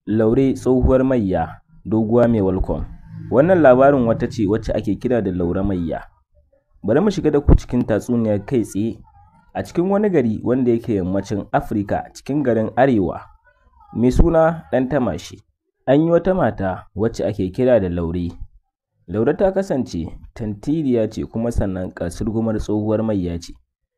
Laure tsohuwar mayya, doguwa mai walkom. Wannan labarin wata ce wacce ake kira da Laure mayya. Bari mu shiga da ku cikin tatsuniyar kai tsaye. A cikin wani gari wanda yake yammacin Afirka, cikin garin Arewa, mai suna Ɗantamashi, an yi wata mata wacce ake kira da Laure. Laure ta kasance tantiriya ce kuma sannan kasurgumar tsohuwar mayya ce,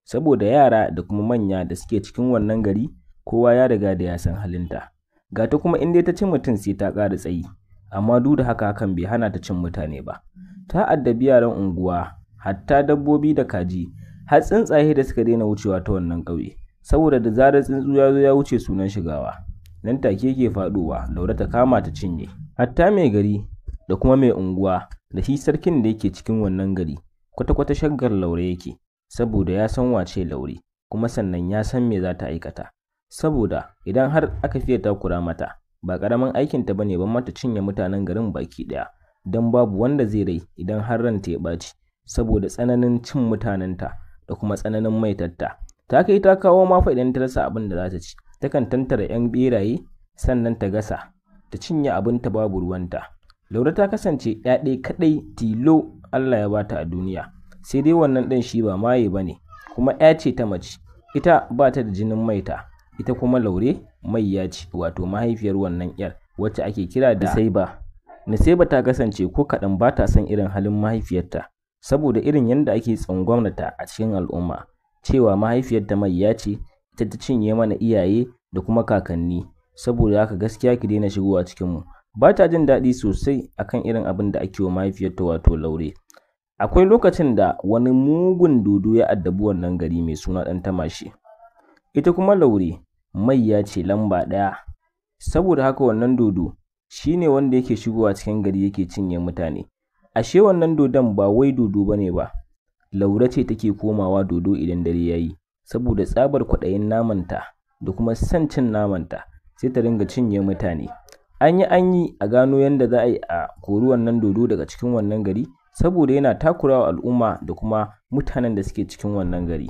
saboda yara da kuma manya da suke cikin wannan gari kowa ya riga da ya san halinta. Ga ta kuma in dai ta ci mutum sai ta ƙara tsayi, amma duk da haka hakan bai hana ta cin mutane ba. Ta addabi yaran unguwa, hatta dabbobi da kaji, har tsuntsaye da suka daina wucewa ta wannan ƙauye, saboda da zarar tsuntsu ya zo ya wuce sunan shigawa. Nan take ke faɗowa, Laure ta kama ta cinye. Hatta mai gari da kuma mai unguwa da shi sarkin da yake cikin wannan gari, kwata-kwata shaggar Laure yake, saboda ya san wace Laure, kuma sannan ya san me za ta aikata. Saboda idan har aka fiye takura mata, ba ƙaramin aikinta ba ne ban mata cinye mutanen garin baki ɗaya, don babu wanda zai rai idan har ranta ya ɓaci, saboda tsananin cin mutanenta da kuma tsananin maitarta. Ta kai ta kawo ma fa idan ta rasa abin da za ta ci, takan tantara 'yan ɓeraye sannan ta gasa, ta cinye abinta babu ruwanta. Laure ta kasance ya ɗaya kaɗai tilo Allah ya bata a duniya, sai dai wannan ɗan shi ba maye ba ne, kuma ya ce ta mace, ita ba ta da jinin maita. Ita kuma Laure mayya ce, wato mahaifiyar wannan 'yar wacce ake kira da Nusaiba. Nusaiba ta kasance ko kaɗan ba ta son irin halin mahaifiyarta, saboda irin yadda ake tsangwamnata a cikin al'umma, cewa mahaifiyarta mayya ce, ita ta cinye mana iyaye da kuma kakanni, saboda haka gaskiya ki daina shigowa cikinmu. Ba ta jin daɗi sosai akan irin abin da ake wa mahaifiyarta wato Laure. Akwai lokacin da wani mugun dodo ya addabi wannan gari mai suna Ɗantamashi. Ita kuma Laure mayya ce lamba ɗaya, saboda haka wannan dodo shi ne wanda yake shigowa cikin gari yake cinye mutane. Ashe wannan dodon ba wai dodo ba ne ba, Laure ce take komawa dodo idan dare ya yi, saboda tsabar kwaɗayin namanta da kuma son cin namanta, sai ta ringa cinye mutane. An yi a gano yadda za a yi a kori wannan dodo daga cikin wannan gari, saboda yana takurawa al'umma da kuma mutanen da suke cikin wannan gari.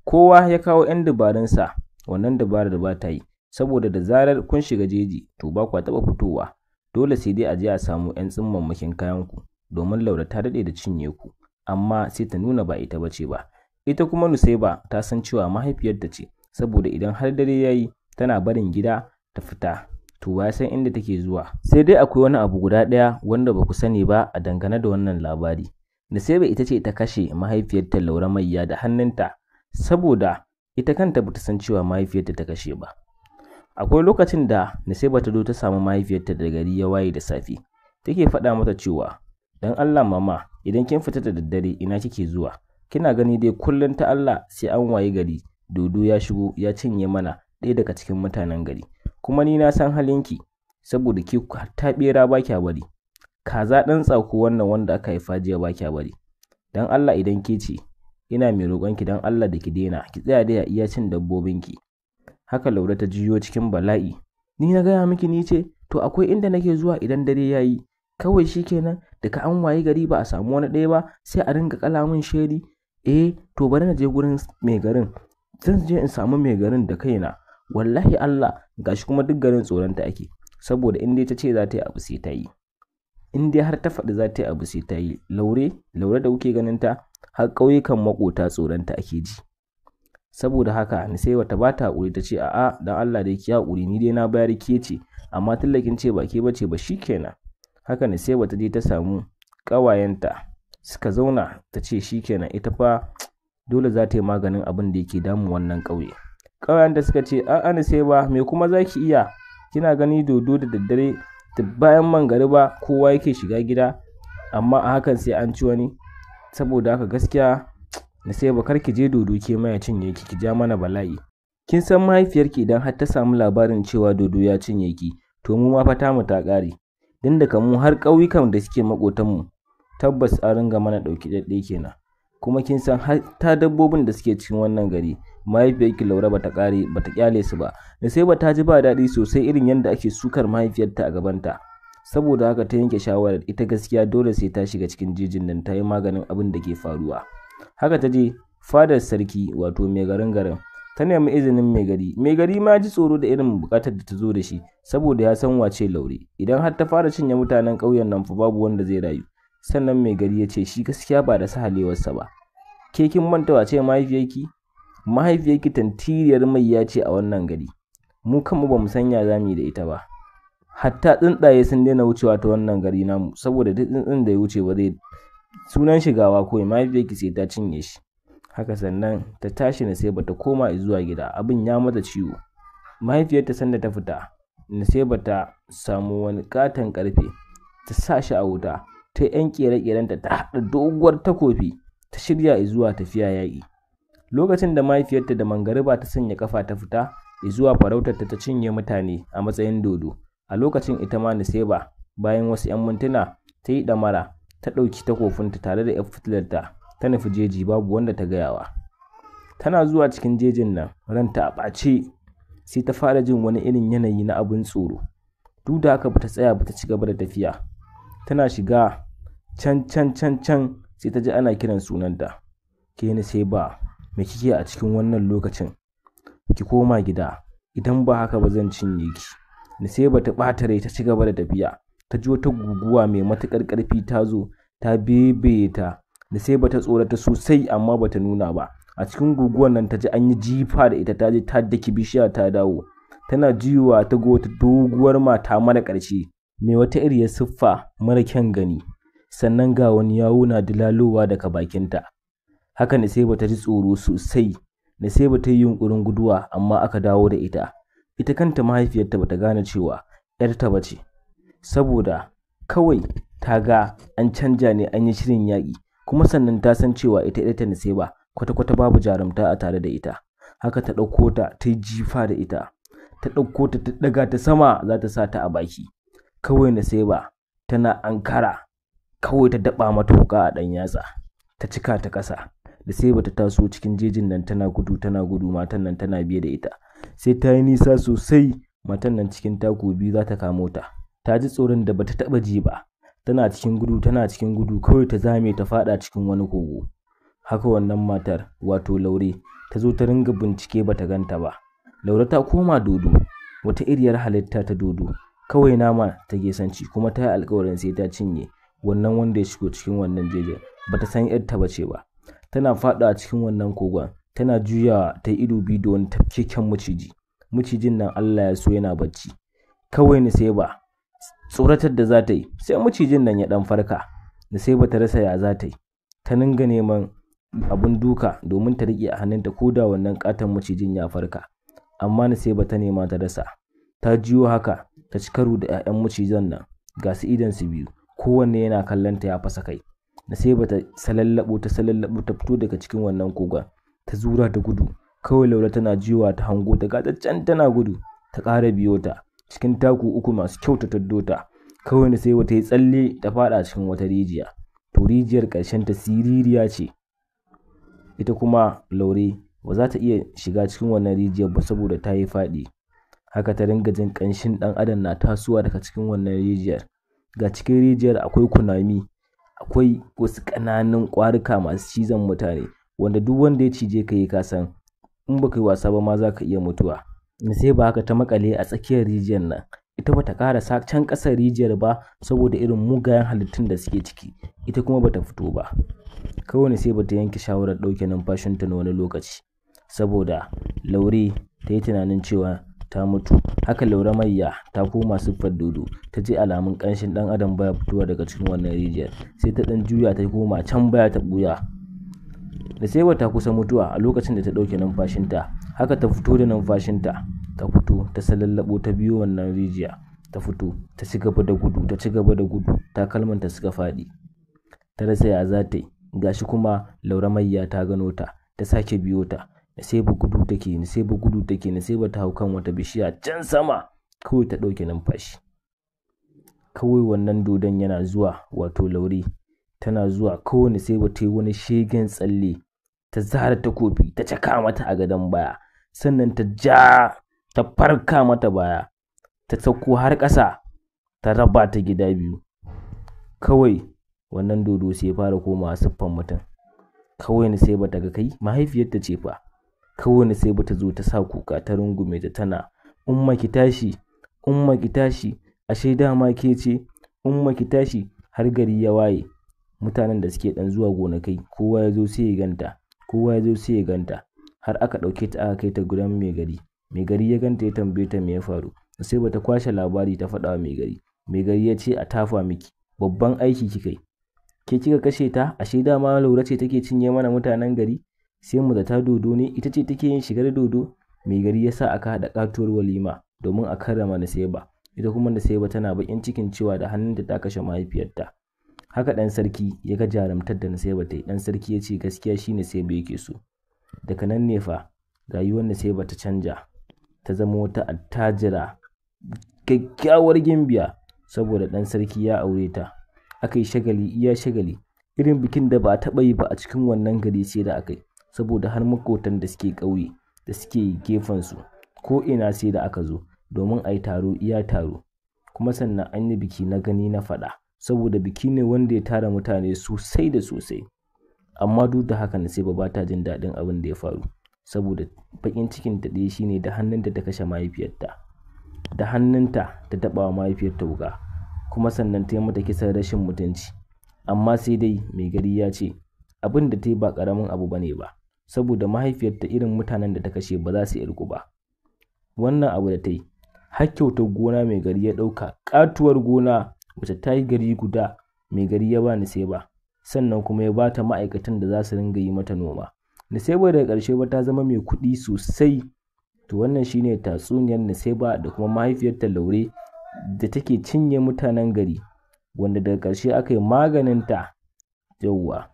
Kowa ya kawo 'yan dabarunsa, wannan dabarar ba ta yi, saboda da zarar kun shiga jeji to ba kwa taɓa fitowa, dole sai dai a je a samu 'yan tsimmanmakin kayanku, domin Laure ta daɗe da cinye ku, amma sai ta nuna ba ita bace ba. Ita kuma Nusaiba ta san cewa mahaifiyarta ce, saboda idan har dare ya yi tana barin gida ta fita, to ba san inda take zuwa. Sai dai akwai wani abu guda ɗaya wanda ba ku sani ba a dangane da wannan labari. Nusaiba ita ce ta kashe mahaifiyarta Laure mayya da hannunta, saboda ita kanta bata san cewa mahaifiyarta ta kashe ba. Akwai lokacin da Nusaiba ta zo ta samu mahaifiyarta da gari ya waye da safe, take faɗa mata cewa, dan Allah mama, idan kin fita da daddare ina kike zuwa? Kina gani dai kullum ta Allah sai an waye gari dodo ya shigo ya cinye mana ɗaya daga cikin mutanen gari. Kuma ni na san halinki, saboda ki ta ɓera ba kya bari, kaza ɗan tsako wannan wanda aka haifa jiya ba kya bari. Dan Allah idan ke ce, ina mai roƙonki dan Allah da ki daina, ki tsaya da iya cin dabbobinki. Haka Laure ta jiyo cikin bala'i. Ni na gaya miki ni ce, to akwai inda nake zuwa idan dare ya yi, kawai shi kenan daga an waye gari ba a samu wani ɗaya ba sai a ringa kala min sheri. To bari na je gurin mai garin, zan je in samu mai garin da kaina. Wallahi Allah, gashi kuma duk garin tsoronta ake, saboda in dai ta ce za ta yi abu sai ta yi. In dai har ta faɗi za ta yi abu sai ta yi. Laure da kuke ganin ta, har ƙauyukan maƙota tsoronta ake ji. Saboda haka Nusaiba ta ba ta haƙuri, ta ce a'a dan Allah dai ki haƙuri, ni dai na bayar ke ce, amma tallakin ce ba ke bace ba shikenan. Haka Nusaiba ta je ta samu ƙawayenta suka zauna, ta ce shikenan ita fa dole za ta yi maganin abin da yake damun wannan ƙauye. Ƙawayenta suka ce a'a Nusaiba, me kuma za ki iya? Kina gani dodo da daddare da bayan mangariba kowa yake shiga gida, amma a hakan sai an ci wani. Saboda haka gaskiya Nusaiba kar ki je dodo ke ma ya cinye ki ja mana bala'i. Kin san mahaifiyarki idan har ta samu labarin cewa dodo ya cinye ki, to mu ma fata mu ta ƙare. Din daga mu har ƙauyukan da suke maƙotanmu tabbas an ringa mana ɗauki ɗaɗɗe kenan. Kuma kin san har ta dabbobin da suke cikin wannan gari, mahaifiyarki Laure bata ƙyale su ba. Nusaiba ta ji ba daɗi sosai irin yadda ake sukar mahaifiyarta a gabanta, saboda haka ta yanke shawarar ita gaskiya dole sai ta shiga cikin jejin nan ta yi maganin abin da ke faruwa. Haka ta je fadar sarki wato mai garin, ta nemi izinin mai gari ma ji tsoro da irin bukatar da ta zo da shi saboda ya san wace Laure, idan har ta fara cinye mutanen ƙauyen nan fa babu wanda zai rayu. Sannan mai gari ya ce shi gaskiya ba da sahalewarsa ba. Ke kin manta wace mahaifiyarki tantiriyar maiya ce a wannan gari, mu kanmu ba mu sanya zamu yi da ita ba, hatta tsuntsaye sun daina wucewa ta wannan gari namu saboda duk tsuntsun da ya wuce ba zai sunan shigawa kawai mahaifiyarki sai ta cinye shi. Haka sannan ta tashi Nusaiba ta koma zuwa gida, abin ya mata ciwo. Mahaifiyarta sanda ta fita, Nusaiba ta samu wani katon karfe ta sa shi a wuta, ta yan kere-kerenta ta haɗa doguwar takofi ta shirya zuwa tafiya yaƙi. Lokacin da mahaifiyarta da mangariba ta sanya kafa ta fita zuwa farautar ta cinye mutane a matsayin dodo, a lokacin ita ma Nusaiba bayan wasu 'yan mintuna ta yi ɗamara, ta ɗauki takofinta tare da 'yar fitilarta ta nufi jeji babu wanda ta gayawa. Tana zuwa cikin jejin nan ranta a ɓace, sai ta fara jin wani irin yanayi na abin tsoro. Duk da haka bata tsaya ba, ta ci gaba da tafiya. Tana shiga can sai ta ji ana kiran sunanta. Ke Nusaiba, me kike a cikin wannan lokacin? Ki koma gida, idan ba haka ba zan cinye ki. Nusaiba ta ɓata rai ta ci gaba da tafiya. Ta ji wata guguwa mai matuƙar ƙarfi ta zo ta bebe ta. Nusaiba ta tsorata sosai amma bata nuna ba. A cikin guguwar nan ta ji an yi jifa da ita, ta je ta daki bishiya ta dawo. Tana jiwa ta ga wata doguwar mata mara ƙarshe mai wata iriyar siffa mara kyan gani, sannan ga wani yawo na dilalowa daga bakinta. Haka Nusaiba ta ji tsoro sosai. Nusaiba ta yi yunƙurin guduwa amma aka dawo da ita. Ita kanta mahaifiyarta bata gane cewa 'yarta ba ce, saboda kawai ta ga an canja ne, an yi shirin yaƙi, kuma sannan ta san cewa ita Nusaiba kwata-kwata babu jarumta a tare da ita. Haka ta ɗauko ta ta yi jifa da ita, ta ɗauko ta ta ɗaga ta sama za ta sa ta a baki. Kawai Nusaiba tana ankara kawai ta daɓa mata wuƙa a ɗan yatsa ta cika ta ƙasa. Nusaiba ta taso cikin jejin nan tana gudu, matan nan tana biye da ita. Sai ta yi nisa sosai, matan nan cikin taku biyu za ta kamo ta. Ta ji tsoron da bata taɓa ji ba. Tana cikin gudu kawai ta zame ta faɗa cikin wani kogo. Haka wannan matar wato Laure ta zo ta ringa bincike bata ganta ba. Laure ta koma dodo, wata iriyar halitta ta dodo, kawai nama ta gesanci, kuma ta yi alƙawarin sai ta cinye wannan wanda ya shigo cikin wannan jejin. Bata san 'yarta ba ce ba. Tana faɗa cikin wannan kogon, tana juyawa ta ido biyu da wani tafkeken maciji. Macijin nan Allah ya so yana bacci. Kawai Nusaiba tsoratar da za ta yi, sai macijin nan ya ɗan farka. Nusaiba ta rasa ya za ta yi. Ta ninga neman abun duka domin ta riƙe a hannunta ko da wannan ƙaton macijin ya farka. Amma Nusaiba ta nema ta rasa. Ta jiyo haka ta ci karo da 'ya'yan macizan nan, ga su idonsu biyu, kowanne yana kallon ta ya fasa kai. Nusaiba ta salallabo ta fito daga cikin wannan kogon, ta zura da gudu. Kawai Laure tana jiwa ta hango ta ga can tana gudu, ta ƙara biyo ta cikin taku uku masu kyau ta taddo ta. Kawai Nusaiba ta yi tsalle ta faɗa cikin wata rijiya. To rijiyar ƙarshen ta siririya ce. Ita kuma Laure ba za ta iya shiga cikin wannan rijiyar ba saboda ta yi faɗi. Haka ta ringa jin ƙanshin ɗan adam na tasowa daga cikin wannan rijiyar. Ga cikin rijiyar akwai kunami, akwai wasu ƙananan ƙwarika masu cizon mutane, wanda duk wanda ya cije ka yi kasan in baka yi wasa ba ma za ka iya mutuwa. Nusaiba haka ta makale a tsakiyar rijiyar nan. Ita bata ƙarasa can ƙasar rijiyar ba saboda irin mugayen halittun da suke ciki. Ita kuma bata fito ba. Kawai Nusaiba ta yanke shawarar ɗauke numfashinta na wani lokaci, saboda Laure ta yi tunanin cewa ta mutu. Haka Laure Mayya ta koma siffar dodo, ta ji alamun ƙanshin ɗan adam baya fitowa daga cikin wannan rijiyar, sai ta ɗan juya ta koma can baya ta ɓuya. Nusaiba ta kusa mutuwa a lokacin da ta ɗauke numfashinta. Haka ta fito da numfashinta, ta fito ta salallabo ta biyo wannan rijiya, ta fito ta ci gaba da gudu, takalmanta suka faɗi. Ta rasa ya za ta yi, gashi kuma Laure Mayya ta gano ta, ta sake biyo ta. Nusaiba gudu take, Nusaiba ta hau kan wata bishiya can sama, kawai ta ɗauke numfashi. Kawai wannan dodon yana zuwa, wato Laure tana zuwa, kawai Nusaiba ta yi wani shegen tsalle, ta zara takobi ta caka mata a gadon baya, sannan ta farka mata baya, ta sauko har ƙasa, ta raba ta gida biyu. Kawai wannan dodo sai ya fara komawa siffan mutum. Kawai Nusaiba ta ga kai mahaifiyarta ce fa. kawai sai bata zo ta sa kuka ta rungume ta tana umma ki tashi, umma ki tashi, ashe dama ke ce, umma ki tashi. Har gari ya waye, mutanen da suke dan zuwa gonakai kowa ya zo sai ya ganta, har aka ɗauke ta aka kai ta gudan mai gari ya ganta ya tambaye ta me ya faru, sai bata kwashe labari ta faɗa wa mai gari ya ce a tafa miki, babban aiki kika yi, ke kika kashe ta, ashe dama Laure ce take cinye mana mutanen gari, sai mu zata dodo ne, ita ce take yin shigar dodo. Mai gari ya sa aka haɗa katuwar walima domin a karrama Nusaiba, ita kuma Nusaiba tana bakin cikin cewa da hannunta ta kashe mahaifiyarta. Haka ɗan sarki ya ga jarumtar da Nusaiba ta yi, ɗan sarki ya ce gaskiya shi Nusaiba yake so. Daga nan ne fa rayuwar Nusaiba ta canja, ta zama wata attajira kyakkyawar gimbiya saboda ɗan sarki ya aure ta. Aka yi shagali iya shagali, irin bikin da ba a taɓa yi ba a cikin wannan gari sai da aka yi, saboda har makotan da suke ƙauye da suke gefensu ko ina sai da aka zo domin a yi taro iya taro. Kuma sannan an yi biki na gani na faɗa, saboda biki ne wanda ya tara mutane sosai da sosai. Amma duk da haka Nusaiba ba ta jin daɗin abin da ya faru, saboda baƙin cikin ta ɗaya shine da hannunta ta kashe mahaifiyarta, da hannunta ta taɓa wa mahaifiyarta wuƙa, kuma sannan ta yi mata kisan rashin mutunci. Amma sai dai mai gari ya ce abin da ta yi ba ƙaramin abu bane ba, saboda mahaifiyarta irin mutanen da ta kashe ba za su irgu ba. Wannan abu da ta yi har kyautar gona mai gari ya ɗauka, ƙatuwar gona wacce ta yi gari guda, mai gari ya ba Nusaiba, sannan kuma ya ba ta ma'aikatan da za su ringa yi mata noma. Nusaiba daga ƙarshe ba ta zama mai kuɗi sosai. To wannan shine tatsuniyar Nusaiba da kuma mahaifiyarta Laure da take cinye mutanen gari, wanda daga ƙarshe aka yi maganinta. Yauwa,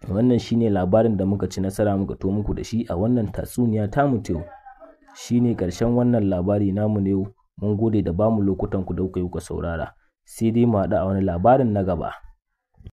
wannan shine labarin da muka ci nasara muka to muku da shi a wannan tatsuniya tamu ta yau. Shine ƙarshen wannan labari namu ne yau. Mun gode da bamu lokutan ku da kuka yi ku saurara. Sai dai mu haɗu a wani labarin na gaba.